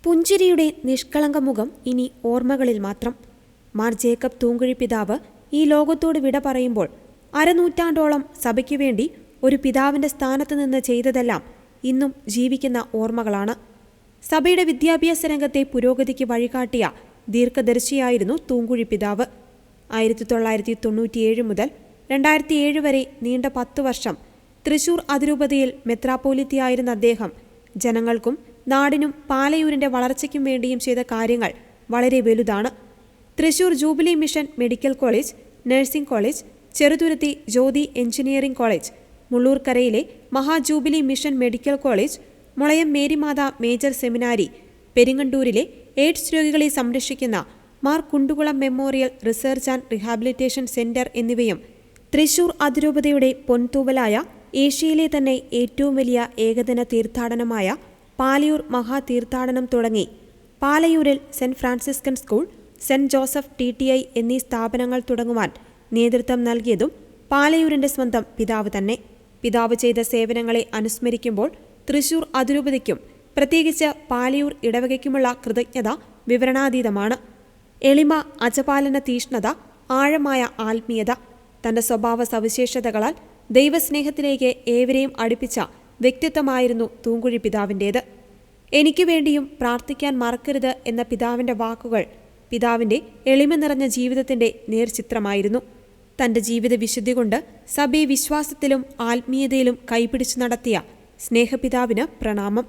പുഞ്ചിരിയുടെ നിഷ്കളങ്ക മുഖം ഇനി ഓർമ്മകളിൽ മാത്രം. മാർ ജേക്കബ് തൂങ്കുഴി പിതാവ് ഈ ലോകത്തോട് വിട പറയുമ്പോൾ അരനൂറ്റാണ്ടോളം സഭയ്ക്കു വേണ്ടി ഒരു പിതാവിൻ്റെ സ്ഥാനത്ത് നിന്ന് ചെയ്തതെല്ലാം ഇന്നും ജീവിക്കുന്ന ഓർമ്മകളാണ്. സഭയുടെ വിദ്യാഭ്യാസ രംഗത്തെ പുരോഗതിക്ക് വഴികാട്ടിയ ദീർഘദർശിയായിരുന്നു തൂങ്കുഴി പിതാവ്. 1997 മുതൽ 2007 വരെ നീണ്ട 10 വർഷം തൃശൂർ അതിരൂപതയിൽ മെത്രാപ്പോലിത്തയായിരുന്ന അദ്ദേഹം ജനങ്ങൾക്കും നാടിനും പാലയൂരിൻ്റെ വളർച്ചയ്ക്കും വേണ്ടിയും ചെയ്ത കാര്യങ്ങൾ വളരെ വലുതാണ്. Thrissur jubilee mission medical college, nursing college, Cheruthuruthy Jyothi engineering college, മുള്ളൂർക്കരയിലെ മഹാജൂബിലി മിഷൻ മെഡിക്കൽ കോളേജ്, മുളയം മേരിമാത മേജർ സെമിനാരി, പെരിങ്ങണ്ടൂരിലെ എയ്ഡ്സ് രോഗികളെ സംരക്ഷിക്കുന്ന Mar Kundukulam memorial research and rehabilitation centre എന്നിവയും തൃശൂർ അതിരൂപതയുടെ പൊൻതൂവലായ ഏഷ്യയിലെ തന്നെ ഏറ്റവും വലിയ ഏകദിന തീർത്ഥാടനമായ പാലയൂർ മഹാതീർത്ഥാടനം തുടങ്ങി പാലയൂരിൽ saint Franciscan school, saint Joseph TTI എന്നീ സ്ഥാപനങ്ങൾ തുടങ്ങുവാൻ നേതൃത്വം നൽകിയതും പാലയൂരിൻ്റെ സ്വന്തം പിതാവ് തന്നെ. പിതാവ് ചെയ്ത സേവനങ്ങളെ അനുസ്മരിക്കുമ്പോൾ തൃശൂർ അതിരൂപതയ്ക്കും പ്രത്യേകിച്ച് പാലയൂർ ഇടവകയ്ക്കുമുള്ള കൃതജ്ഞത വിവരണാതീതമാണ്. എളിമ, അജപാലന തീഷ്ണത, ആഴമായ ആത്മീയത, തൻ്റെ സ്വഭാവ സവിശേഷതകളാൽ ദൈവസ്നേഹത്തിലേക്ക് ഏവരെയും അടുപ്പിച്ച വ്യക്തിത്വമായിരുന്നു തൂങ്കുഴി പിതാവിൻ്റേത്. എനിക്ക് വേണ്ടിയും പ്രാർത്ഥിക്കാൻ മറക്കരുത് എന്ന പിതാവിൻ്റെ വാക്കുകൾ പിതാവിൻ്റെ എളിമ നിറഞ്ഞ ജീവിതത്തിൻ്റെ നേർചിത്രമായിരുന്നു. തൻ്റെ ജീവിത വിശുദ്ധി കൊണ്ട് സഭയെ വിശ്വാസത്തിലും ആത്മീയതയിലും കൈപിടിച്ചു നടത്തിയ സ്നേഹപിതാവിന് പ്രണാമം.